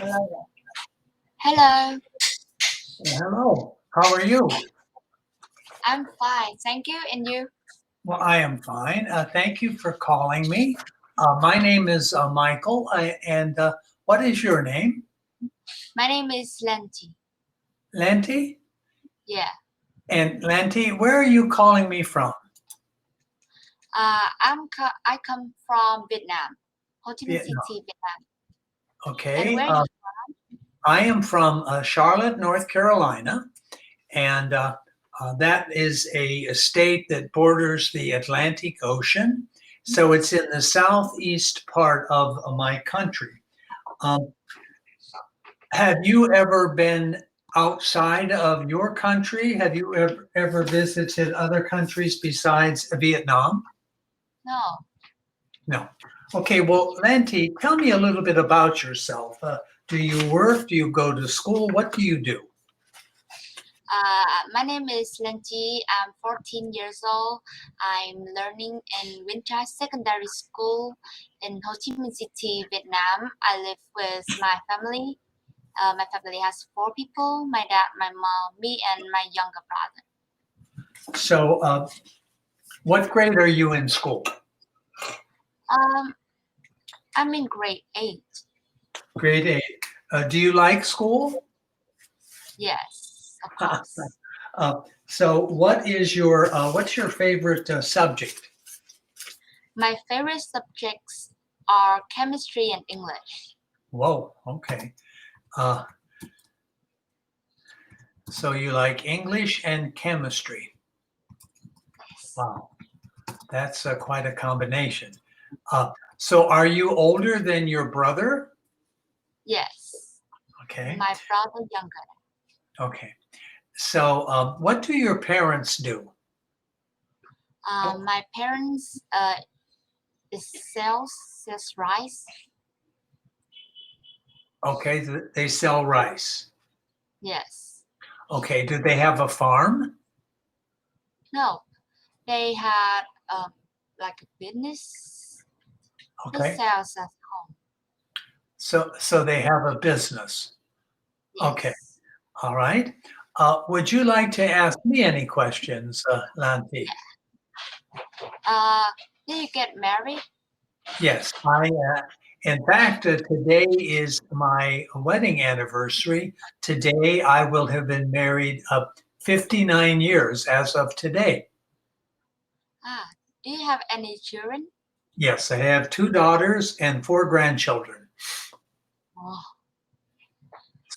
Hello. Hello, Hello. How are you? I'm fine, thank you. And you? Well, I am fine. Thank you for calling me. My name is Michael, and what is your name? My name is Lenti. Lanty? Yeah. And Lanty, where are you calling me from? I come from Vietnam, Ho Chi Minh Vietnam. City, Vietnam. And Okay. where you? I am from Charlotte, North Carolina, and that is a state that borders the Atlantic Ocean. So it's in the southeast part of my country. Um, Have you ever been outside of your country? Have you ever visited other countries besides Vietnam? No. No. Okay, well, Lanty, tell me a little bit about yourself. Do you work? Do you go to school? What do you do? My name is Lenti. I'm 14 years old. I'm learning in Winter Secondary School in Ho Chi Minh City, Vietnam. I live with my family. My family has four people: my dad, my mom, me, and my younger brother. So, what grade are you in school? Um, I'm in grade 8. Grade eight. Do you like school? Yes, of course. So, what's your favorite subject? My favorite subjects are chemistry and English. Whoa, okay. Uh, so you like English and chemistry. Yes. Wow, that's quite a combination. So are you older than your brother? Yes. Okay, My brother younger. okay. So what do your parents do? My parents is sells rice. Okay, they sell rice. Yes. Okay, do they have a farm? No, they had like a business. They Okay, sells at home. so they have a business. Okay, Yes. all right. Would you like to ask me any questions, Lanti? Uh, did you get married? Yes, in fact, today is my wedding anniversary. Today, I will have been married 59 years as of today. Ah, do you have any children? Yes, I have two daughters and four grandchildren. Oh,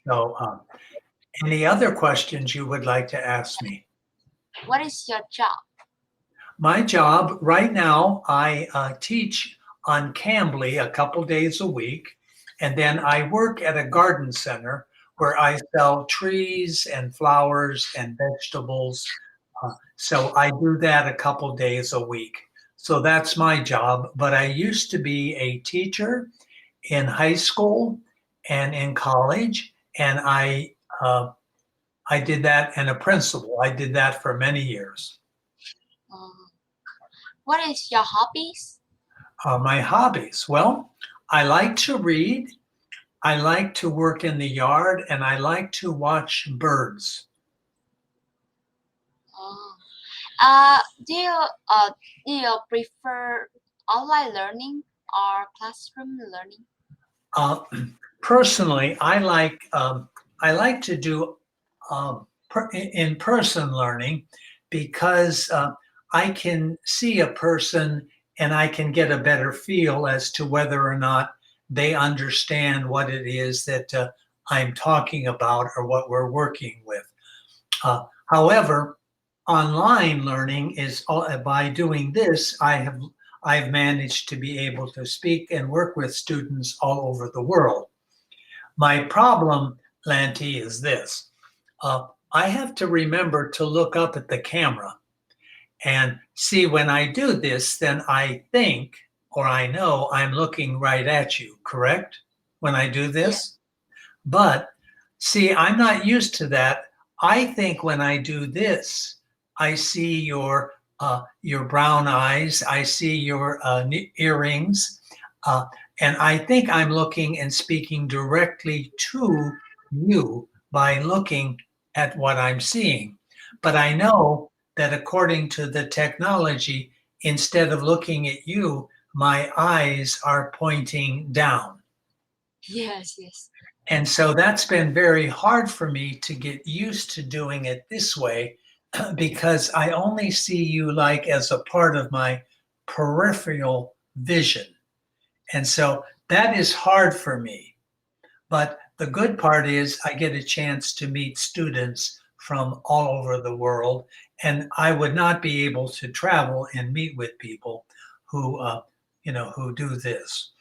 So, any other questions you would like to ask me? what is your job? My job right now, I teach on CambIy a couple days a week, and then I work at a garden center where I sell trees and flowers and vegetables. So I do that a couple days a week. So that's my job. But I used to be a teacher in high school and in college, and I did that, and a principal. I did that for many years. Um, what is your hobbies? My hobbies. Well, I like to read. I like to work in the yard, and I like to watch birds. Oh. Uh, do you uh do you prefer online learning or classroom learning? Uh, Personally, I like to do in-person learning because I can see a person and I can get a better feel as to whether or not they understand what it is that I'm talking about or what we're working with. However, online learning is by doing this, I've managed to be able to speak and work with students all over the world. My problem, Lanty, is this. I have to remember to look up at the camera and see when I do this, then I think or I know I'm looking right at you, correct? When I do Yeah. this? But see, I'm not used to that. I think when I do this, I see your brown eyes. I see your earrings, uh, And I think I'm looking and speaking directly to you by looking at what I'm seeing. But I know that according to the technology, instead of looking at you, my eyes are pointing down. Yes, yes. And so that's been very hard for me to get used to doing it this way because I only see you like as a part of my peripheral vision. And so that is hard for me. But the good part is I get a chance to meet students from all over the world, and I would not be able to travel and meet with people who, who do this.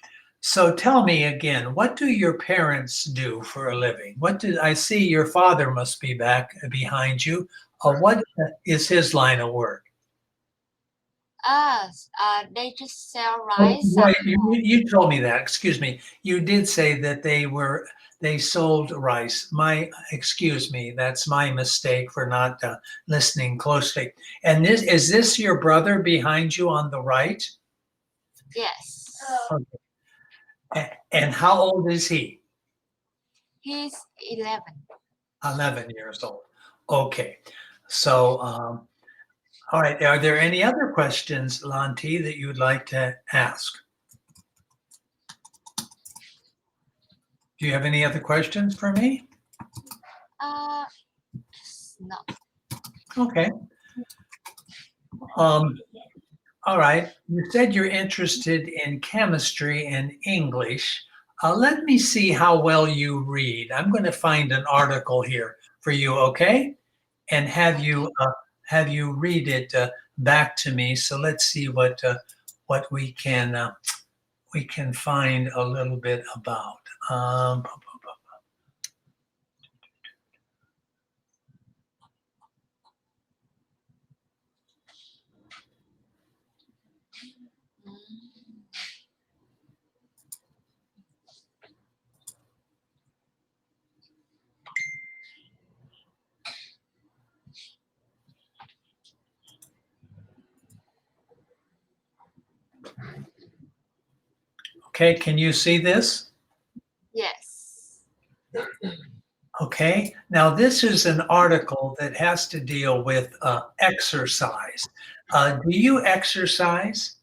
So tell me again, what do your parents do for a living? What did I see? Your father must be back behind you. What is his line of work? They just sell Oh, rice. right. You told me that. Excuse me. You did say that they sold rice. Excuse me. That's my mistake for not listening closely. And is this your brother behind you on the right? Yes. And how old is he? He's 11. 11 years old. Okay. So, all right. Are there any other questions, Lanti, that you'd like to ask? Do you have any other questions for me? No. Okay. All right. You said you're interested in chemistry and English. Let me see how well you read. I'm going to find an article here for you, okay? And have you read it back to me. So let's see what we can find a little bit about. Okay, can you see this? Yes. Okay, now this is an article that has to deal with exercise. Do you exercise?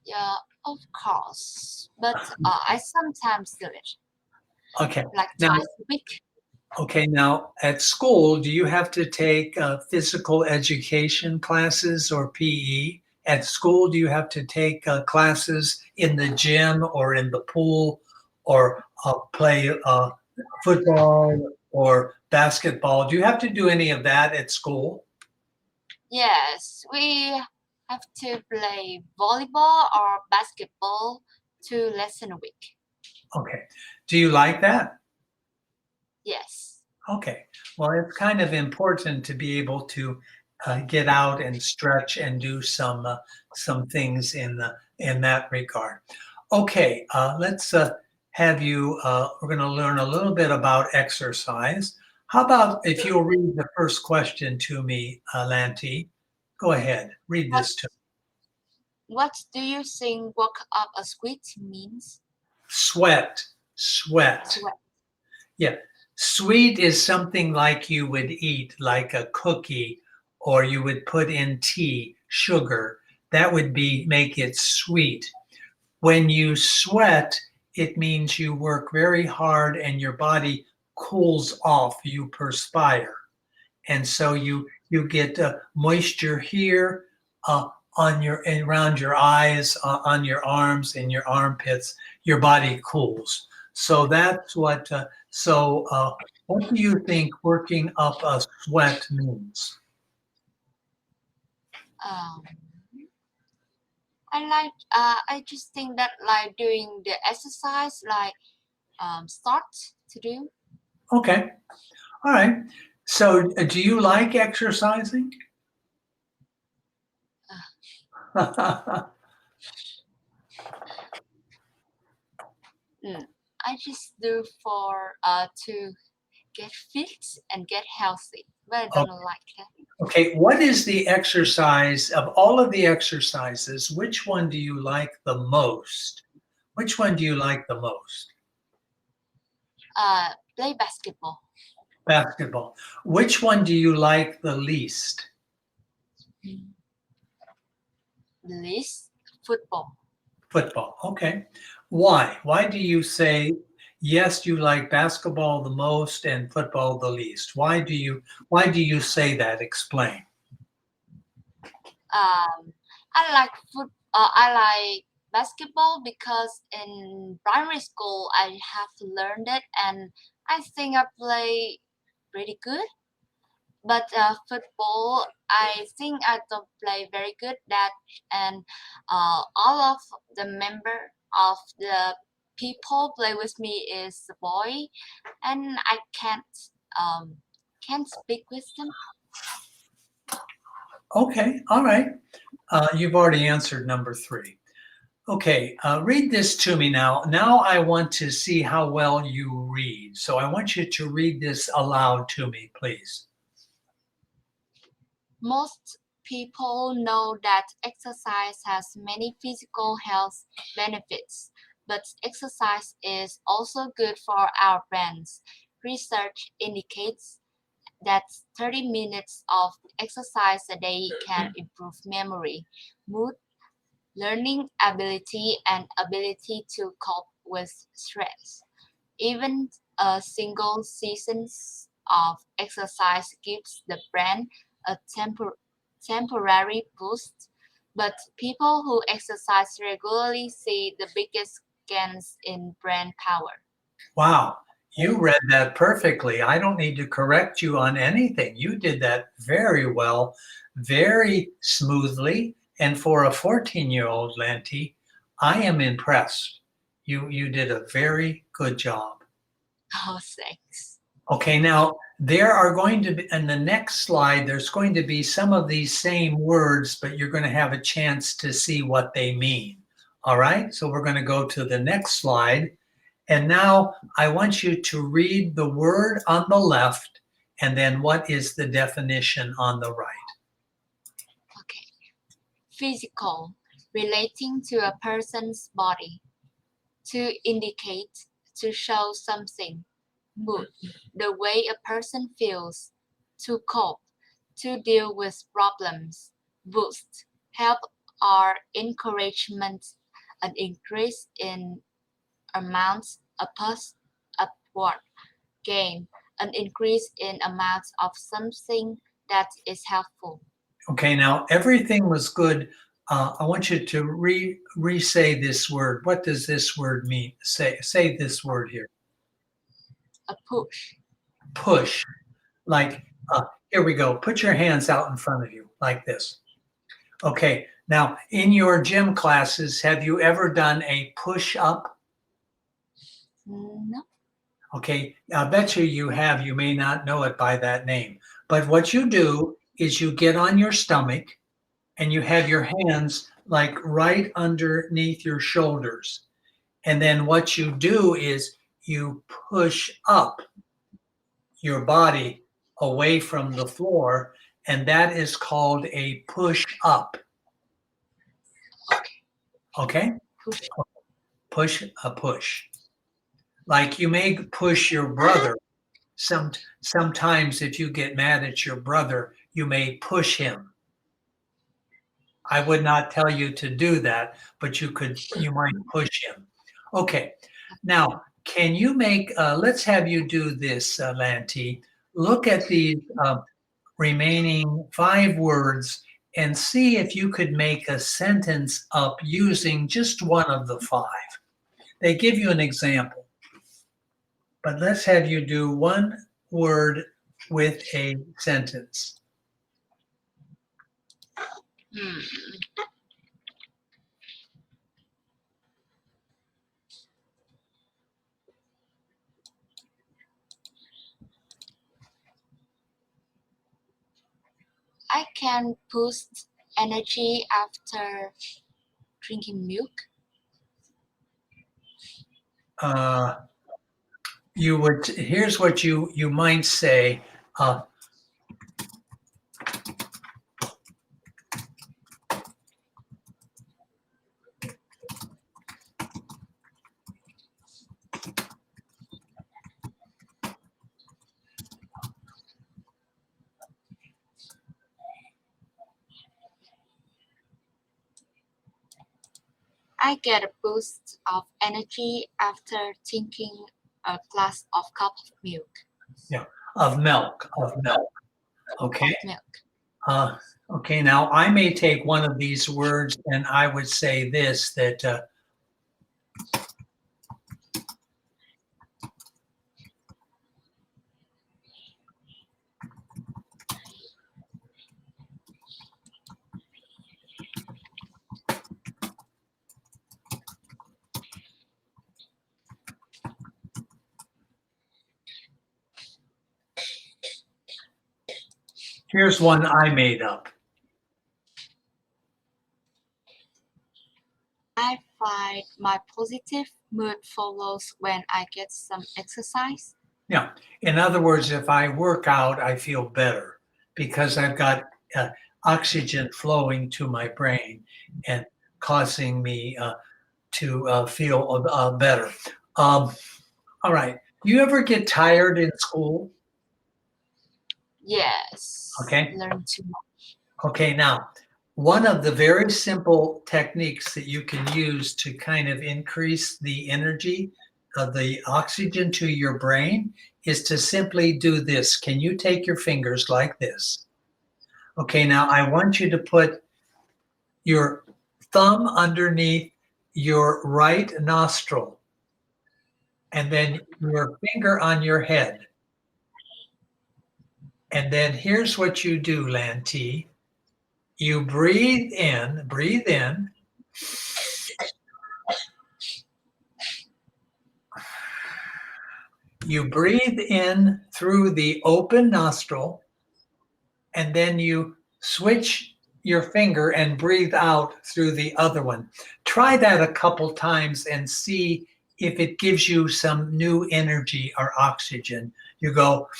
Yeah, of course. But I sometimes do it, Okay, like now, twice a week. now at school, do you have to take physical education classes or PE? At school, do you have to take classes in the gym or in the pool or play football or basketball? Do you have to do any of that at school? Yes, we have to play volleyball or basketball 2 lessons a week. Okay. Do you like that? Yes. Okay. Well, it's kind of important to be able to get out and stretch and do some things in that regard. Okay. Let's have you. We're going to learn a little bit about exercise. How about if you'll read the first question to me, Lanti? Go ahead. Read What this to me. What do you think work up a squid means? Sweat. Sweat. Sweat. Yeah. Sweet is something like you would eat, like a cookie, or you would put in tea, sugar. That would make it sweet. When you sweat, it means you work very hard and your body cools off, you perspire. And so you get moisture here on your around your eyes, on your arms, in your armpits. Your body cools. So that's what. What do you think working up a sweat means? Um, I just think that like doing the exercise, like start to do. Okay, all right. So do you like exercising? Mm, I just do for to get fit and get healthy, but I don't like that. Okay, what is the exercise of all of the exercises? Which one do you like the most? Which one do you like the most? Play basketball. Basketball. Which one do you like the least? Least football. Football. Okay. Why? Why do you say yes, you like basketball the most and football the least? Why do you say that? Explain. Um, I like basketball because in primary school I have learned it, and I think I play pretty good. But football, I think I don't play very good. That and all of the member of the people play with me is a boy, and I um can't speak with them. Okay. All right. You've already answered number 3. Okay, read this to me now. Now I want to see how well you read. So I want you to read this aloud to me, please. Most people know that exercise has many physical health benefits, but exercise is also good for our brains. Research indicates that 30 minutes of exercise a day can improve memory, mood, learning ability, and ability to cope with stress. Even a single season of exercise gives the brain a temporary boost, but people who exercise regularly see the biggest gains in brain power. Wow, you read that perfectly. I don't need to correct you on anything. You did that very well, very smoothly. And for a 14-year-old, Lanty, I am impressed. You did a very good job. Oh, thanks. Okay, now there are going to be, in the next slide, there's going to be some of these same words, but you're going to have a chance to see what they mean. All right, so we're going to go to the next slide. And now I want you to read the word on the left and then what is the definition on the right. Okay. Physical, relating to a person's body. To indicate, to show something. Mood, the way a person feels. To cope, to deal with problems. Boost, help or encouragement, an increase in amounts, upward. Gain, an increase in amounts of something that is helpful. Okay, now everything was good. I want you to re-say this word. What does this word mean? Say this word here. A push. Push. Like, here we go. Put your hands out in front of you like this. Okay, now in your gym classes, have you ever done a push up? No. Okay, I bet you have. You may not know it by that name. But what you do is you get on your stomach and you have your hands like right underneath your shoulders. And then what you do is you push up your body away from the floor, and that is called a push up. Okay? Push. Push a push. Like you may push your brother. Sometimes if you get mad at your brother, you may push him. I would not tell you to do that, but you might push him. Okay. Now, can you make let's have you do this, Lanty. Look at these remaining 5 words and see if you could make a sentence up using just one of the 5. They give you an example, but let's have you do one word with a sentence. Hmm. I can boost energy after drinking milk. Uh, you would here's what you might say. Uh, I get a boost of energy after drinking a glass of cup of milk. Yeah, of milk. Okay. Of milk. Okay. Now I may take one of these words, and I would say this that. Here's one I made up. I find my positive mood follows when I get some exercise. Yeah. In other words, if I work out, I feel better because I've got oxygen flowing to my brain and causing me to feel better. All right. Do you ever get tired in school? Yes. Okay. Learn too much. Okay. Now, one of the very simple techniques that you can use to kind of increase the energy of the oxygen to your brain is to simply do this. Can you take your fingers like this? Okay, now I want you to put your thumb underneath your right nostril and then your finger on your head. And then here's what you do, Lanti. You breathe in. You breathe in through the open nostril, and then you switch your finger and breathe out through the other one. Try that a couple times and see if it gives you some new energy or oxygen. You go,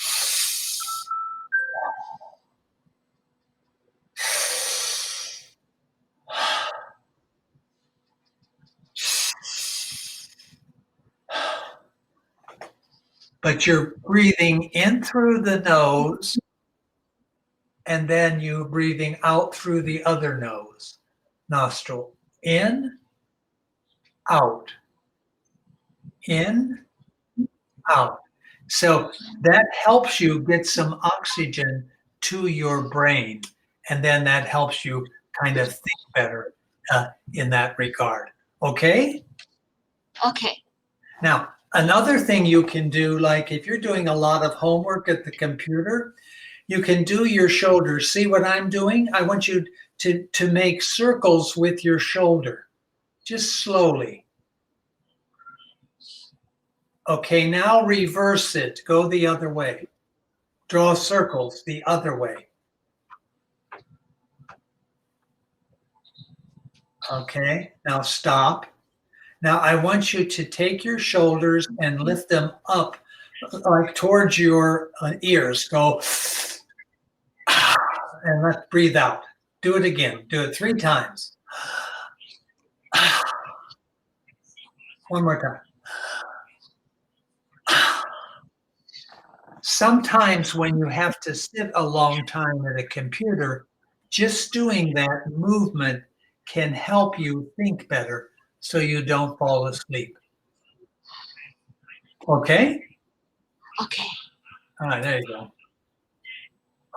but you're breathing in through the nose and then you breathing out through the other nose nostril. In, out, in, out. So that helps you get some oxygen to your brain. And then that helps you kind of think better in that regard. Okay? Okay. Now, another thing you can do, like if you're doing a lot of homework at the computer, you can do your shoulders. See what I'm doing? I want you to make circles with your shoulder, just slowly. Okay, now reverse it. Go the other way. Draw circles the other way. Okay, now stop. Now I want you to take your shoulders and lift them up like towards your ears. Go and let's breathe out. Do it again. Do it 3 times. One more time. Sometimes when you have to sit a long time at a computer, just doing that movement can help you think better so you don't fall asleep. Okay? Okay. All right, there you go.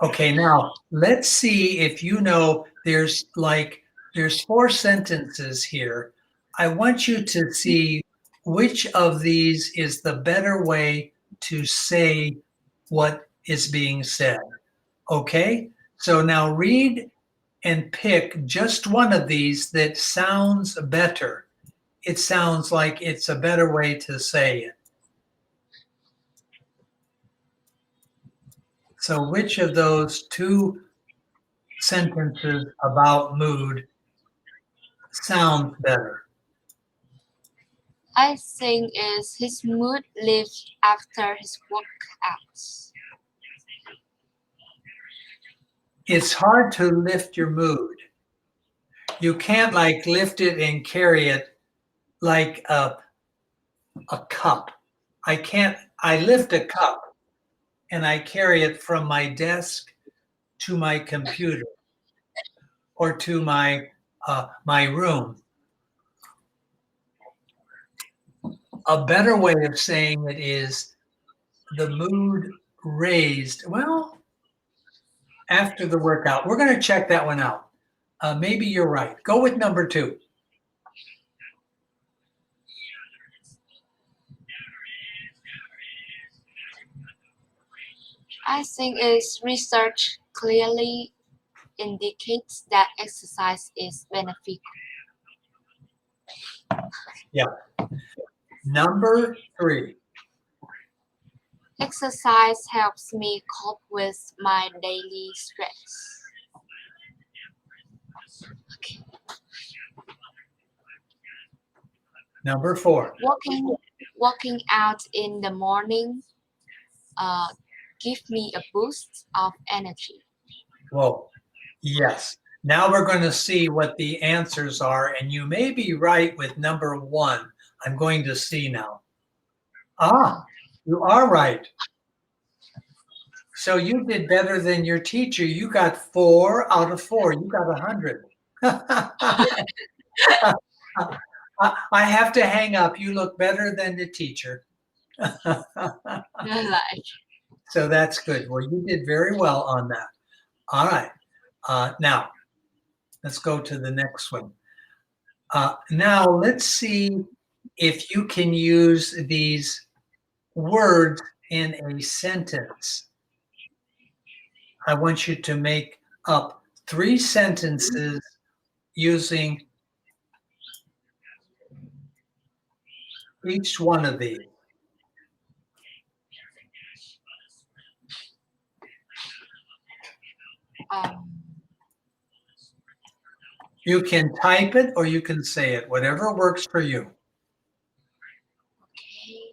Okay, now let's see if you know there's 4 sentences here. I want you to see which of these is the better way to say what is being said. Okay? So now read and pick just one of these that sounds better. It sounds like it's a better way to say it. So which of those 2 sentences about mood sounds better? I think is his mood lifts after his workouts. It's hard to lift your mood. You can't like lift it and carry it like a cup. I lift a cup and I carry it from my desk to my computer or to my room. A better way of saying it is the mood raised. Well, after the workout. We're going to check that one out. Maybe you're right. Go with number 2. I think its research clearly indicates that exercise is beneficial. Yeah. Number 3. Exercise helps me cope with my daily stress. Okay. Number 4. Working out in the morning give me a boost of energy. Whoa. Yes. Now we're going to see what the answers are, and you may be right with number 1. I'm going to see now. You are right. So you did better than your teacher. You got 4 out of 4. You got 100. I have to hang up. You look better than the teacher. Like, So that's good. Well, you did very well on that. All right. Now, let's go to the next one. Now, let's see if you can use these words in a sentence. I want you to make up 3 sentences using each one of these. You can type it or you can say it, whatever works for you. okay.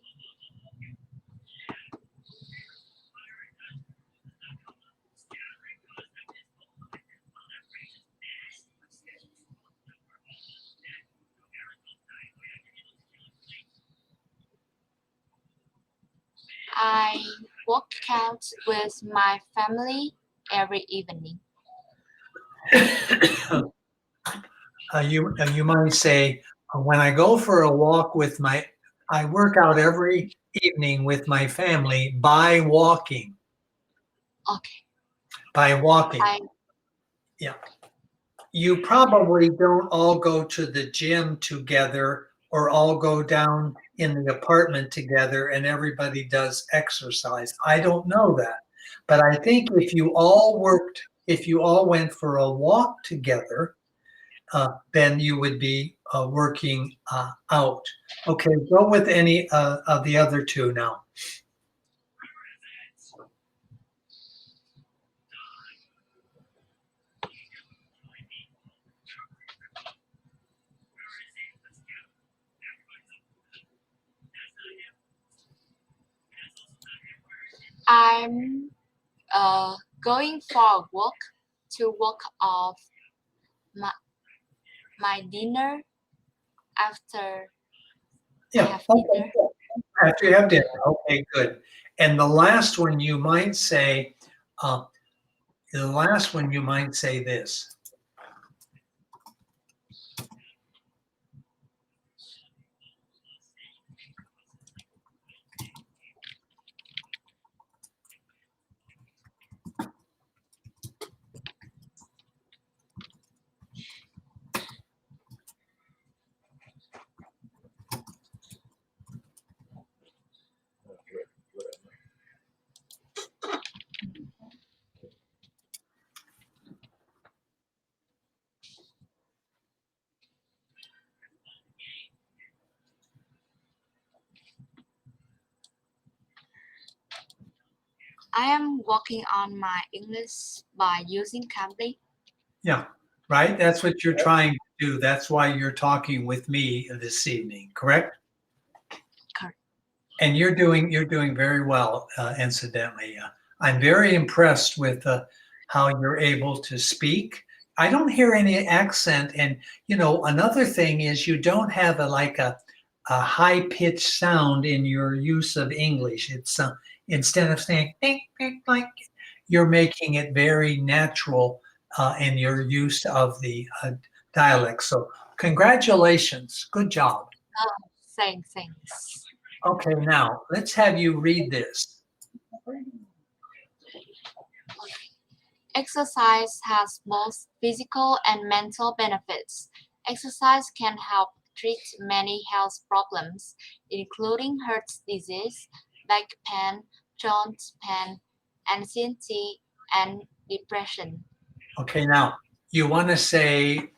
I work out with my family every evening. You might say, when I go for a walk I work out every evening with my family by walking. Okay. By walking. Yeah. You probably don't all go to the gym together or all go down in the apartment together and everybody does exercise. I don't know that. But I think if you all went for a walk together, then you would be working out. Okay, go with any of the other 2 now. I'm going for a walk to work off my dinner after I have dinner. After you have dinner. Okay, good. And the last one you might say, this. I am working on my English by using CambIy. Yeah, right? That's what you're trying to do. That's why you're talking with me this evening, correct? Correct. And you're doing very well, incidentally. I'm very impressed with how you're able to speak. I don't hear any accent, and another thing is you don't have a high pitched sound in your use of English. It's instead of saying "ding, ding," like you're making it very natural in your use of the dialect. So congratulations, good job. Thanks. Okay, now let's have you read this. Exercise has both physical and mental benefits. Exercise can help treat many health problems, including heart disease, back pain, joint pain, anxiety, and depression. Okay, now you want to say,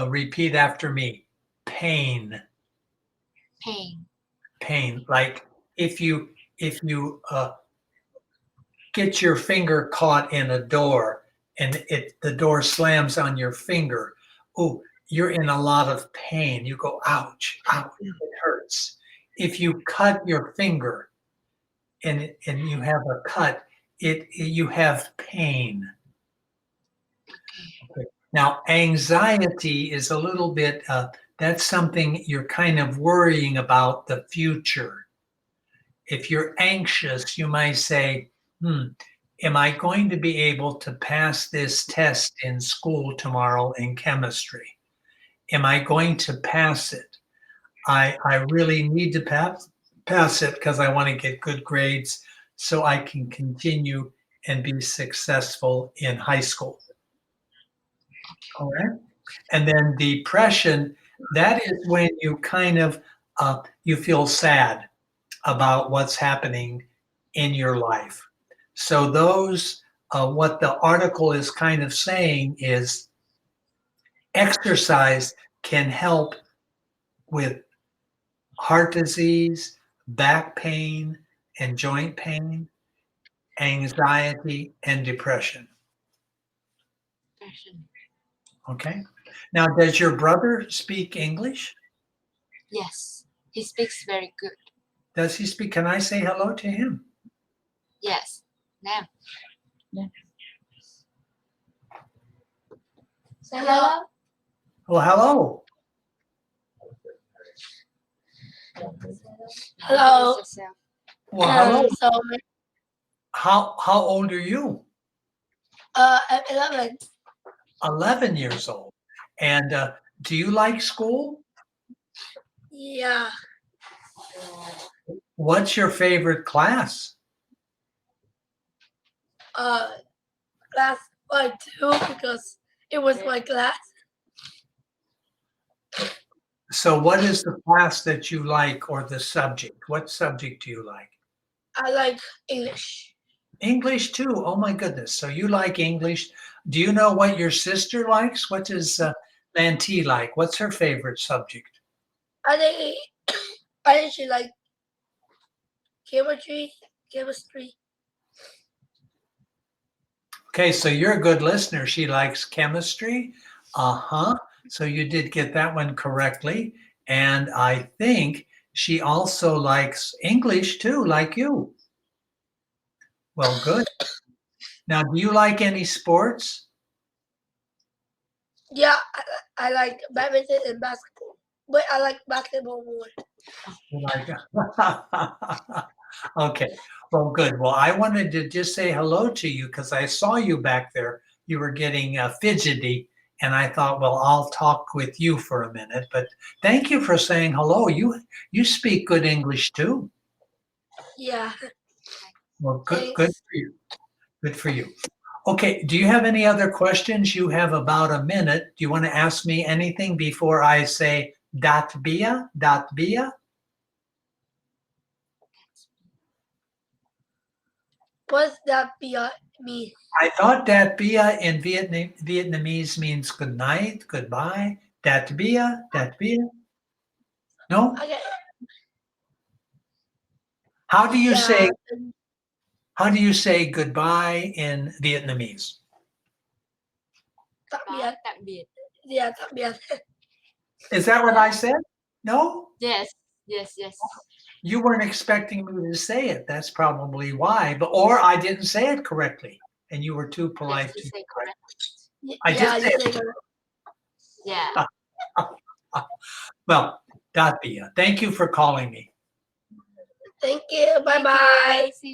repeat after me, pain, Pain. pain. Like if you get your finger caught in a door and the door slams on your finger, oh, you're in a lot of pain. You go, ouch, ouch, it hurts. If you cut your finger and you have a cut, you have pain. Okay. Now, anxiety is a little bit, that's something you're kind of worrying about the future. If you're anxious, you might say, am I going to be able to pass this test in school tomorrow in chemistry? Am I going to pass it? I really need to pass it because I want to get good grades so I can continue and be successful in high school. All right. And then depression, that is when you kind of you feel sad about what's happening in your life. So those what the article is kind of saying is exercise can help with heart disease, back pain, and joint pain, anxiety, and depression. Depression. Okay. Now, does your brother speak English? Yes, he speaks very good. Does he speak? Can I say hello to him? Yes. Now. Say hello. Well, hello. Hello. Introduce yourself. Well, hello. So How old are you? I'm 11. 11 years old. And do you like school? Yeah. What's your favorite class? Class 1, 2 because it was my class. So what is the class that you like or the subject? What subject do you like? I like English. English too. Oh my goodness. So you like English. Do you know what your sister likes? What does Lantee like? What's her favorite subject? I think she like chemistry. Okay, so you're a good listener. She likes chemistry. Uh-huh. So you did get that one correctly. And I think she also likes English too, like you. Well, good. Now, do you like any sports? Yeah, I like badminton and basketball, but I like basketball more. You like Okay. Well, good. Well, I wanted to just say hello to you because I saw you back there. You were getting fidgety, and I thought, well, I'll talk with you for a minute. But thank you for saying hello. You speak good English too. Yeah. Well, good Thanks. for you. Good for you. Okay. Do you have any other questions? You have about a minute. Do you want to ask me anything before I say dat bia? Dat bia? What's that mean? I thought dat bia in Vietnamese means good night, goodbye. Dat bia, dat bia. No? Okay. How do you Yeah. say goodbye in Vietnamese? Tạm Bye. biệt. Tạm biệt. Yeah, tạm biệt. Is that what I said? No? Yes. Yes. Yes. You weren't expecting me to say it. That's probably why. But or I didn't say it correctly and you were too Yes, polite you to say correct. I Yeah, did say you it. say correct. Yeah. Well, dat bia. Thank you for calling me. Thank you. Bye Thank bye. you. See